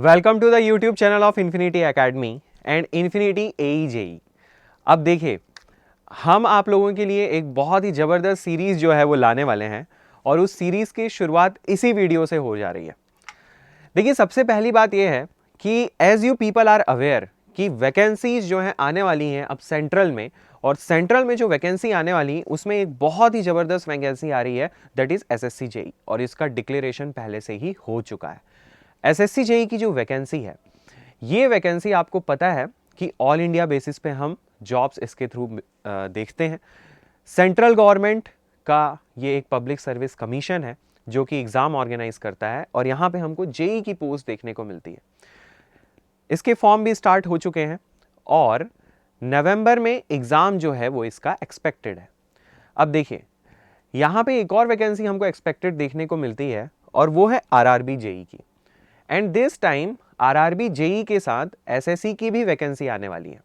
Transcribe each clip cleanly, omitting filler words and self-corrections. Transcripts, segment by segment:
Welcome to the YouTube channel of Infinity Academy and Infinity AEJE। अब देखिए, हम आप लोगों के लिए एक बहुत ही ज़बरदस्त सीरीज़ जो है वो लाने वाले हैं और उस सीरीज़ की शुरुआत इसी वीडियो से हो जा रही है। देखिए, सबसे पहली बात यह है कि as you people are aware कि वैकेंसीज जो हैं आने वाली हैं अब सेंट्रल में, और सेंट्रल में जो वैकेंसी आने वाली उसमें एक बहुत ही ज़बरदस्त वैकेंसी आ रही है, दैट इज़ SSC JEE, और इसका डिक्लेरेशन पहले से ही हो चुका है। SSC JEE की जो वैकेंसी है, ये वैकेंसी आपको पता है कि ऑल इंडिया बेसिस पे हम जॉब्स इसके थ्रू देखते हैं। सेंट्रल गवर्नमेंट का ये एक पब्लिक सर्विस कमीशन है जो कि एग्ज़ाम ऑर्गेनाइज करता है, और यहाँ पे हमको JEE की पोस्ट देखने को मिलती है। इसके फॉर्म भी स्टार्ट हो चुके हैं और नवंबर में एग्ज़ाम जो है वो इसका एक्सपेक्टेड है। अब देखिए, यहाँ पे एक और वैकेंसी हमको एक्सपेक्टेड देखने को मिलती है और वो है RRB JEE की। And this time RRB JEE के साथ SSC की भी वैकेंसी आने वाली है,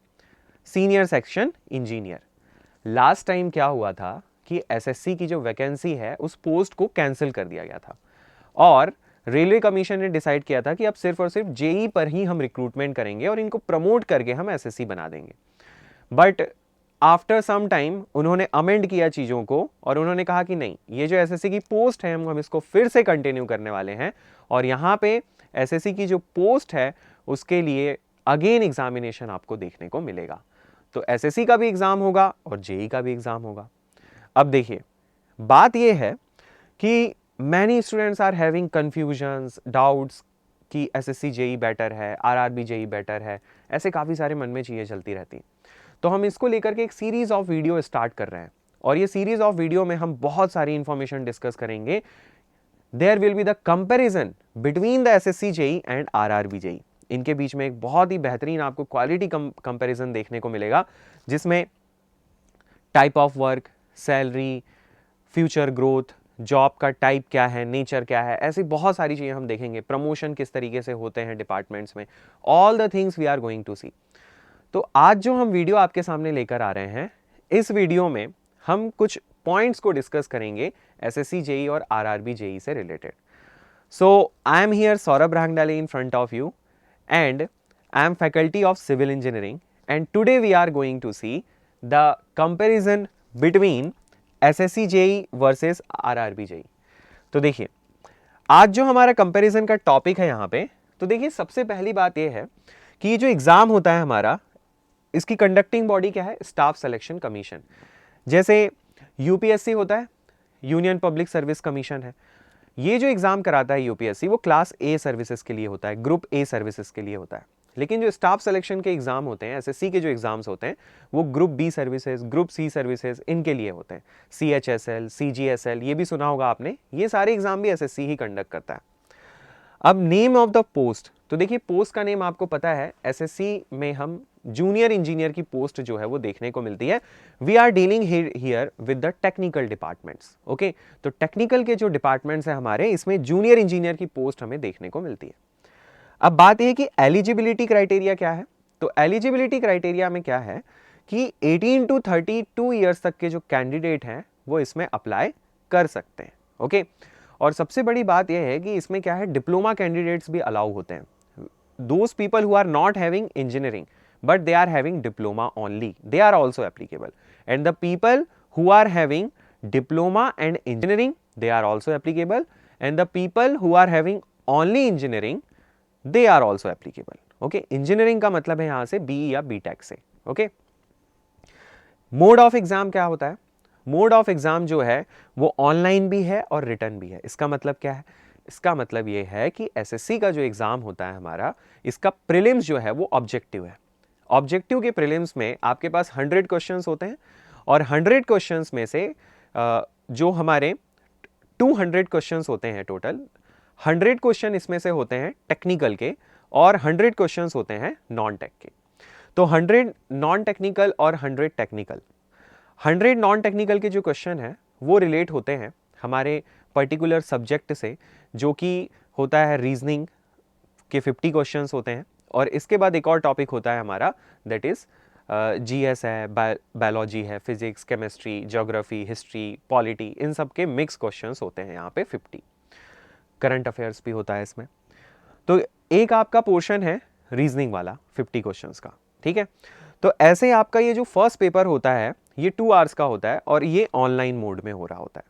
senior section engineer. Last time क्या हुआ था कि SSC की जो वैकेंसी है उस पोस्ट को कैंसिल कर दिया गया था और रेलवे कमीशन ने डिसाइड किया था कि अब सिर्फ और सिर्फ JEE पर ही हम रिक्रूटमेंट करेंगे और इनको प्रमोट करके हम SSC बना देंगे। बट आफ्टर सम टाइम उन्होंने अमेंड किया चीज़ों को और उन्होंने कहा कि नहीं, ये जो SSC की पोस्ट है हम इसको फिर से कंटिन्यू करने वाले हैं, और यहाँ पे SSC की जो पोस्ट है उसके लिए अगेन एग्जामिनेशन आपको देखने को मिलेगा। तो SSC का भी एग्ज़ाम होगा और JEE का भी एग्ज़ाम होगा। अब देखिए, बात यह है कि many students are having confusions, doubts कि SSC JEE बेटर है, RRB JEE बेटर है, ऐसे काफ़ी सारे मन में चीज़ें चलती रहती। तो हम इसको लेकर के एक सीरीज़ ऑफ वीडियो स्टार्ट कर रहे हैं और ये सीरीज़ ऑफ वीडियो में हम बहुत सारी इंफॉर्मेशन डिस्कस करेंगे। There will be the comparison between the SSC JEE and RRB JEE। इनके बीच में एक बहुत ही बेहतरीन आपको क्वालिटी कंपैरिजन देखने को मिलेगा, जिसमें type of work, salary, future growth, job का टाइप क्या है, नेचर क्या है, ऐसी बहुत सारी चीज़ें हम देखेंगे। प्रमोशन किस तरीके से होते हैं डिपार्टमेंट्स में, all the things we are going to see. तो आज जो हम वीडियो आपके सामने लेकर आ रहे हैं, इस वीडियो में हम कुछ पॉइंट्स को डिस्कस करेंगे SSC JEE और RRB JEE से रिलेटेड। So I am here Saurabh Rangdale in front of you and I am faculty of civil engineering, and today we are going to see the comparison between SSC JEE versus RRB JEE। तो देखिए, आज जो हमारा comparison का topic है यहाँ पे, तो देखिए सबसे पहली बात यह है कि ये जो एग्ज़ाम होता है हमारा, इसकी कंडक्टिंग बॉडी क्या है? Staff selection commission. जैसे UPSC होता है, यूनियन पब्लिक सर्विस कमीशन है। ये जो एग्ज़ाम कराता है UPSC, वो क्लास A सर्विसेज के लिए होता है, ग्रुप A सर्विसेज के लिए होता है। लेकिन जो स्टाफ सिलेक्शन के एग्ज़ाम होते हैं, SSC के जो एग्ज़ाम्स होते हैं, वो group B services, group C services, इनके लिए होते हैं। CHSL, CGSL, ये भी सुना होगा आपने। ये सारे एग्ज़ाम भी SSC ही कंडक्ट करता है। अब नेम ऑफ द पोस्ट, तो देखिए पोस्ट का नेम आपको पता है, SSC में हम जूनियर इंजीनियर की पोस्ट जो है वो देखने को मिलती है। We are dealing here with the technical departments. Okay, तो टेक्निकल के जो डिपार्टमेंट्स हैं हमारे, इसमें जूनियर इंजीनियर की पोस्ट हमें देखने को मिलती है। अब बात यह है कि एलिजिबिलिटी क्राइटेरिया क्या है। तो एलिजिबिलिटी क्राइटेरिया में क्या है कि 18 to 32 ईयर्स तक के जो कैंडिडेट हैं वो इसमें अप्लाई कर सकते हैं। ओके, और सबसे बड़ी बात यह है कि इसमें क्या है, डिप्लोमा कैंडिडेट्स भी अलाउ होते हैं। Those people who are not having engineering but they are having diploma only, they are also applicable, and the people who are having diploma and engineering, they are also applicable, and the people who are having only engineering, they are also applicable. okay, engineering का मतलब है यहाँ से BE या BTech से। okay, mode of exam क्या होता है? मोड ऑफ एग्जाम जो है वो ऑनलाइन भी है और रिटर्न भी है। इसका मतलब क्या है? इसका मतलब ये है कि SSC का जो एग्जाम होता है हमारा, इसका प्रीलिम्स जो है वो ऑब्जेक्टिव है। ऑब्जेक्टिव के प्रीलिम्स में आपके पास 100 क्वेश्चंस होते हैं और 100 क्वेश्चंस में से जो हमारे 200 क्वेश्चंस होते हैं टोटल, 100 क्वेश्चन इसमें से होते हैं टेक्निकल के और 100 क्वेश्चंस होते हैं नॉन टेक के। तो 100 नॉन टेक्निकल और 100 टेक्निकल। 100 नॉन टेक्निकल के जो क्वेश्चन हैं वो रिलेट होते हैं हमारे पर्टिकुलर सब्जेक्ट से, जो कि होता है रीजनिंग के 50 क्वेश्चंस होते हैं, और इसके बाद एक और टॉपिक होता है हमारा, दैट इज GS है, बायोलॉजी है, physics, chemistry, geography, history, polity, इन सब के मिक्स क्वेश्चंस होते हैं यहाँ पे 50। करंट अफेयर्स भी होता है इसमें। तो एक आपका पोर्शन है रीजनिंग वाला 50 क्वेश्चंस का, ठीक है। तो ऐसे आपका ये जो फर्स्ट पेपर होता है ये 2 आवर्स का होता है और ये ऑनलाइन मोड में हो रहा होता है।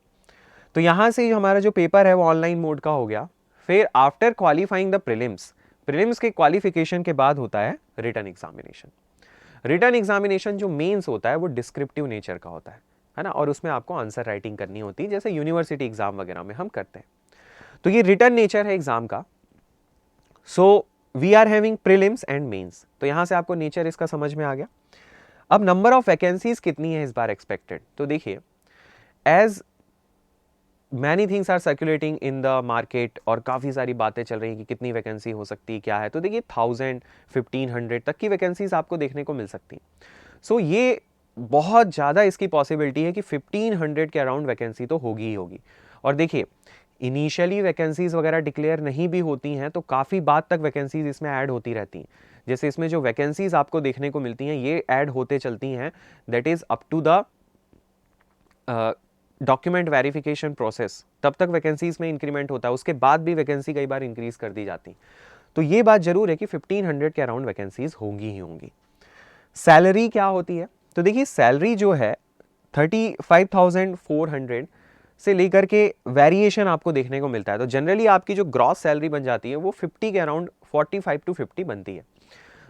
तो यहाँ से हमारा जो पेपर है वो ऑनलाइन मोड का हो गया। फिर after qualifying the prelims, prelims के क्वालिफिकेशन के बाद होता है रिटन एग्जामिनेशन। रिटन एग्जामिनेशन जो मेंस होता है वो डिस्क्रिप्टिव नेचर का होता है ना, और उसमें आपको आंसर राइटिंग करनी होती है जैसे यूनिवर्सिटी एग्जाम वगैरह में हम करते हैं। तो ये रिटन नेचर है एग्जाम का। So we are having prelims and mains. तो यहां से आपको नेचर इसका समझ में आ गया। अब नंबर ऑफ वैकेंसीज कितनी है इस बार एक्सपेक्टेड, तो देखिए as many things are circulating in the market और काफ़ी सारी बातें चल रही हैं कि कितनी वैकेंसी हो सकती है क्या है, तो देखिए 1000 1500 तक की वैकेंसीज आपको देखने को मिल सकती हैं। सो ये बहुत ज़्यादा इसकी पॉसिबिलिटी है कि 1500 के अराउंड वैकेंसी तो होगी ही होगी। और देखिए इनिशियली वैकेंसीज वगैरह डिक्लेयर नहीं भी होती हैं तो काफ़ी बाद तक वैकेंसीज इसमें ऐड होती रहती हैं। जैसे इसमें जो वैकेंसीज आपको देखने को मिलती हैं ये ऐड होते चलती हैं, that is up to the document verification process, तब तक वैकेंसीज में इंक्रीमेंट होता है, उसके बाद भी वैकेंसी कई बार इंक्रीज कर दी जाती। तो ये बात जरूर है कि 1500 के अराउंड वैकेंसीज होंगी ही होंगी। सैलरी क्या होती है, तो देखिए सैलरी जो है 35,400 से लेकर के वेरिएशन आपको देखने को मिलता है। तो जनरली आपकी जो ग्रॉस सैलरी बन जाती है वो 50 के अराउंड 45 to 50 बनती है।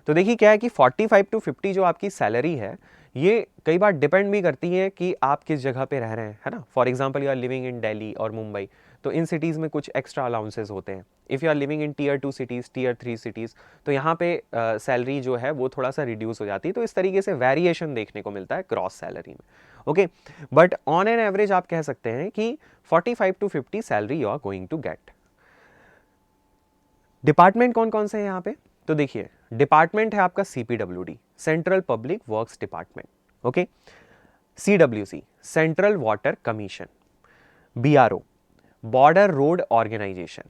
तो देखिए क्या है कि 45 to 50 जो आपकी सैलरी है ये कई बार डिपेंड भी करती है कि आप किस जगह पे रह रहे हैं, है ना। For example you are living in Delhi और मुंबई, तो इन सिटीज़ में कुछ एक्स्ट्रा अलाउंसेस होते हैं। If you are living in tier 2 cities, tier 3 cities, तो यहाँ पे सैलरी जो है वो थोड़ा सा रिड्यूस हो जाती है। तो इस तरीके से वेरिएशन देखने को मिलता है क्रॉस सैलरी में, okay. But on an average आप कह सकते हैं कि 45 to 50 salary you are going to get. Department कौन कौन से हैं यहाँ पे, तो देखिए डिपार्टमेंट है आपका CPWD, central public works department, okay. CWC, central water commission. BRO, border road organisation.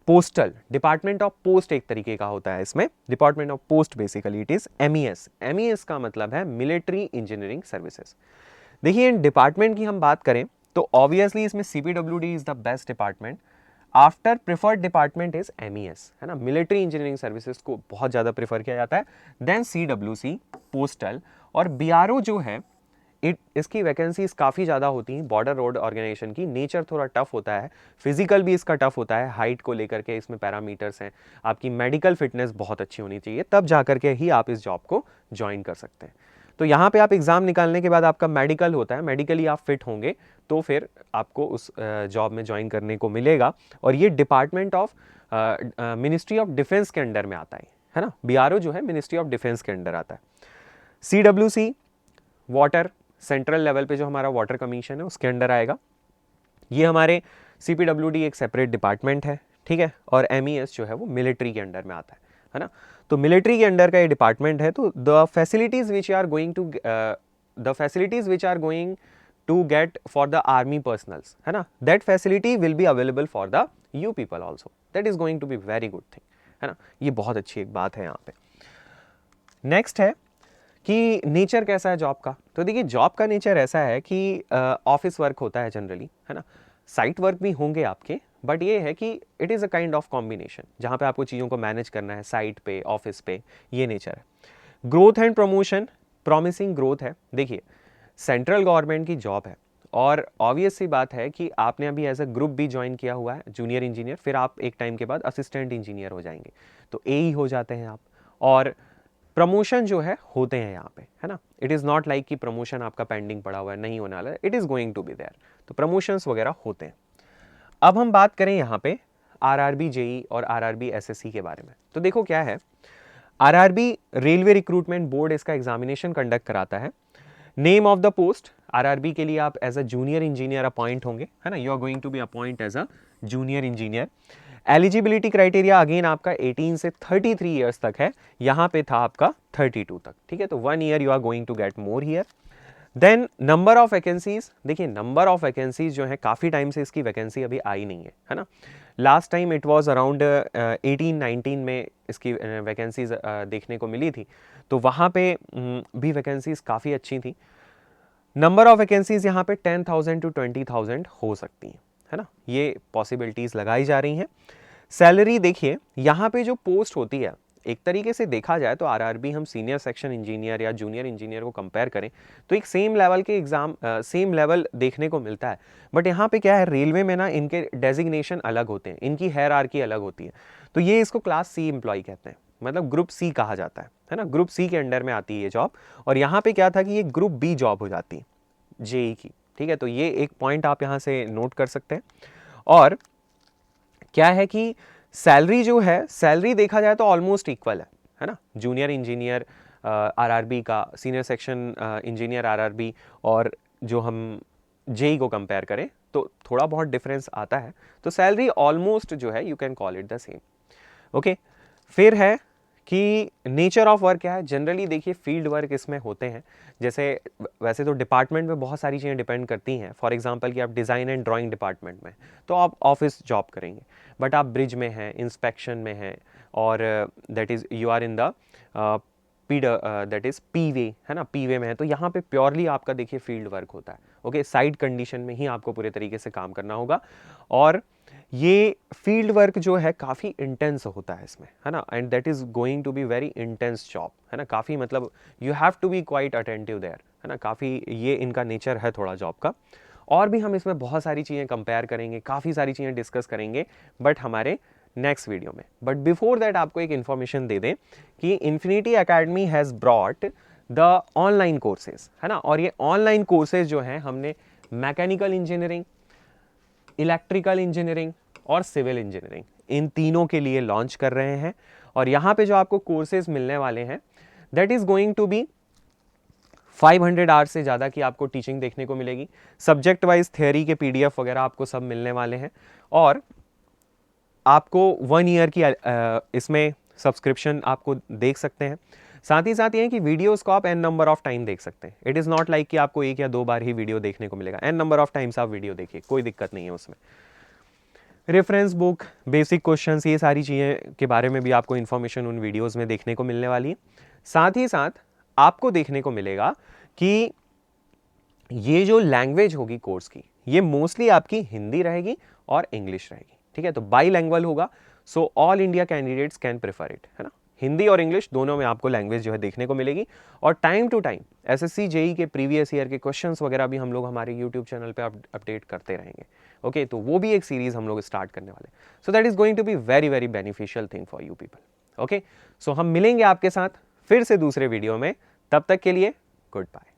Postal, department of post एक तरीके का होता है इसमें, department of post basically it is MES। MES का मतलब है मिलिट्री इंजीनियरिंग सर्विसेज। देखिए इन डिपार्टमेंट की हम बात करें तो ऑब्वियसली इसमें CPWD is the best department. After preferred department is MES, है ना, मिलिट्री इंजीनियरिंग सर्विसेज को बहुत ज़्यादा प्रेफर किया जाता है। देन CWC, पोस्टल, और BRO जो है इसकी वैकेंसीज काफ़ी ज़्यादा होती हैं। बॉर्डर रोड ऑर्गेनाइजेशन की नेचर थोड़ा टफ होता है, फिजिकल भी इसका टफ होता है, हाइट को लेकर के इसमें पैरामीटर्स हैं, आपकी मेडिकल फिटनेस बहुत अच्छी होनी चाहिए, तब जा करके ही आप इस जॉब को ज्वाइन कर सकते हैं। तो यहाँ पे आप एग्ज़ाम निकालने के बाद आपका मेडिकल होता है, मेडिकली आप फिट होंगे तो फिर आपको उस जॉब में ज्वाइन करने को मिलेगा। और ये department of ministry of defence के अंडर में आता है ना। BRO जो है मिनिस्ट्री ऑफ डिफेंस के अंडर आता है। CWC, वाटर, सेंट्रल लेवल पे जो हमारा वाटर कमीशन है उसके अंडर आएगा। ये हमारे CPWD एक सेपरेट डिपार्टमेंट है, ठीक है। और MES जो है वो मिलिट्री के अंडर में आता है ना। तो मिलिट्री के अंडर का ये डिपार्टमेंट है। तो the facilities which are going to get for the army personnels, है ना, that facility will be available for the you people also, that is going to be very good thing, है ना। ये बहुत अच्छी एक बात है यहाँ पे। नेक्स्ट है कि नेचर कैसा है जॉब का, तो देखिए जॉब का नेचर ऐसा है कि ऑफिस वर्क होता है जनरली, है ना। साइट वर्क भी होंगे आपके, बट ये है कि it is a kind of combination जहाँ पे आपको चीज़ों को मैनेज करना है साइट पे, ऑफिस पे, ये नेचर है। Growth and promotion, promising growth है। देखिए सेंट्रल गवर्नमेंट की जॉब है और ऑब्वियस सी बात है कि आपने अभी एज अ ग्रुप भी ज्वाइन किया हुआ है, जूनियर इंजीनियर, फिर आप एक टाइम के बाद असिस्टेंट इंजीनियर हो जाएंगे, तो AE हो जाते हैं आप। और प्रमोशन जो है होते हैं यहाँ पे, है ना। इट इज़ नॉट लाइक कि प्रमोशन आपका पेंडिंग पड़ा हुआ है, नहीं होने वाला है, it is going to be there. तो प्रमोशंस वगैरह होते हैं। अब हम बात करें यहाँ पे RRB JE और RRB SSC के बारे में, तो देखो क्या है, RRB रेलवे रिक्रूटमेंट बोर्ड इसका एग्जामिनेशन कंडक्ट कराता है। Name of the post, RRB के लिए आप as a junior engineer appoint होंगे, है ना, you are going to be appoint as a junior engineer. Eligibility criteria again आपका 18 से 33 ईयर्स तक है, यहाँ पे था आपका 32 तक, ठीक है। तो 1 year you are going to get more here. Then number of vacancies, देखिए नंबर ऑफ वैकेंसीज जो है काफ़ी टाइम से इसकी वैकेंसी अभी आई नहीं है ना। Last time it was around 18-19 में इसकी वैकेंसीज देखने को मिली थी, तो वहाँ पे भी वैकेंसीज काफ़ी अच्छी थी। नंबर ऑफ वैकेंसीज यहाँ पे 10,000 to 20,000 हो सकती हैं, है ना, ये पॉसिबिलिटीज़ लगाई जा रही हैं। सैलरी देखिए यहाँ पे जो पोस्ट होती है, एक तरीके से देखा जाए तो आरआरबी हम सीनियर सेक्शन इंजीनियर या जूनियर इंजीनियर को कंपेयर करें तो एक सेम लेवल के एग्जाम सेम लेवल देखने को मिलता है। बट यहाँ पे क्या है, रेलवे में ना इनके डेजिग्नेशन अलग होते हैं, इनकी हायरार्की अलग होती है। तो ये इसको क्लास सी एम्प्लॉय कहते हैं, मतलब ग्रुप सी कहा जाता है ना, ग्रुप सी के अंडर में आती है ये जॉब। और यहाँ पे क्या था कि ये ग्रुप बी जॉब हो जाती है जेई की, ठीक है। तो ये एक पॉइंट आप यहाँ से नोट कर सकते हैं। और क्या है कि सैलरी जो है, सैलरी देखा जाए तो ऑलमोस्ट इक्वल है ना, जूनियर इंजीनियर आरआरबी का, सीनियर सेक्शन इंजीनियर आरआरबी और जो हम जेई को कंपेयर करें तो थोड़ा बहुत डिफरेंस आता है। तो सैलरी ऑलमोस्ट जो है you can call it the same. Okay, फिर है कि नेचर ऑफ वर्क क्या है। जनरली देखिए फील्ड वर्क इसमें होते हैं, जैसे वैसे तो डिपार्टमेंट में बहुत सारी चीज़ें डिपेंड करती हैं। फॉर एग्जांपल कि आप डिज़ाइन एंड ड्राइंग डिपार्टमेंट में तो आप ऑफिस जॉब करेंगे, बट आप ब्रिज में हैं, इंस्पेक्शन में हैं, और that is you are in the that is पीवे, है ना, पीवे में है, तो यहाँ पे प्योरली आपका देखिए फील्ड वर्क होता है। ओके, साइड कंडीशन में ही आपको पूरे तरीके से काम करना होगा। और ये फील्ड वर्क जो है काफ़ी इंटेंस होता है इसमें, है ना, and that is going to be very intense job, है ना, काफ़ी मतलब you have to be quite attentive there, है ना, काफ़ी ये इनका नेचर है थोड़ा जॉब का। और भी हम इसमें बहुत सारी चीज़ें कंपेयर करेंगे, काफ़ी सारी चीज़ें डिस्कस करेंगे, बट हमारे नेक्स्ट वीडियो में। बट बिफोर दैट आपको एक इन्फॉर्मेशन दे दें कि infinity academy has brought the online courses, है ना, और ये ऑनलाइन कोर्सेज जो हैं हमने मैकेनिकल इंजीनियरिंग, इलेक्ट्रिकल इंजीनियरिंग और सिविल इंजीनियरिंग इन तीनों के लिए लॉन्च कर रहे हैं। और यहाँ पे जो आपको कोर्सेज मिलने वाले हैं that is going to be 500 hours से ज़्यादा की आपको टीचिंग देखने को मिलेगी। सब्जेक्ट वाइज थ्योरी के पीडीएफ वगैरह आपको सब मिलने वाले हैं, और आपको 1 ईयर की इसमें सब्सक्रिप्शन आपको देख सकते हैं। साथ ही साथ ये है कि वीडियोस को आप एन नंबर ऑफ टाइम देख सकते हैं। इट इज़ नॉट लाइक कि आपको 1 या 2 बार ही वीडियो देखने को मिलेगा, एन नंबर ऑफ टाइम्स आप वीडियो देखिए, कोई दिक्कत नहीं है उसमें। रेफरेंस बुक, बेसिक क्वेश्चंस, ये सारी चीज़ें के बारे में भी आपको इन्फॉर्मेशन उन वीडियोज़ में देखने को मिलने वाली है। साथ ही साथ आपको देखने को मिलेगा कि ये जो लैंग्वेज होगी कोर्स की, ये मोस्टली आपकी हिंदी रहेगी और इंग्लिश रहेगी, ठीक है। तो बाईलैंग्वेज होगा, so all India candidates can prefer it, है ना, हिंदी और इंग्लिश दोनों में आपको लैंग्वेज जो है देखने को मिलेगी। और time to time SSC JE के प्रीवियस ईयर के क्वेश्चंस वगैरह भी हम लोग हमारे यूट्यूब चैनल पे अपडेट करते रहेंगे। ओके, तो वो भी एक सीरीज हम लोग स्टार्ट करने वाले, so that is going to be very very beneficial thing for you people. Okay, so हम मिलेंगे आपके साथ फिर से दूसरे वीडियो में, तब तक के लिए गुड बाय।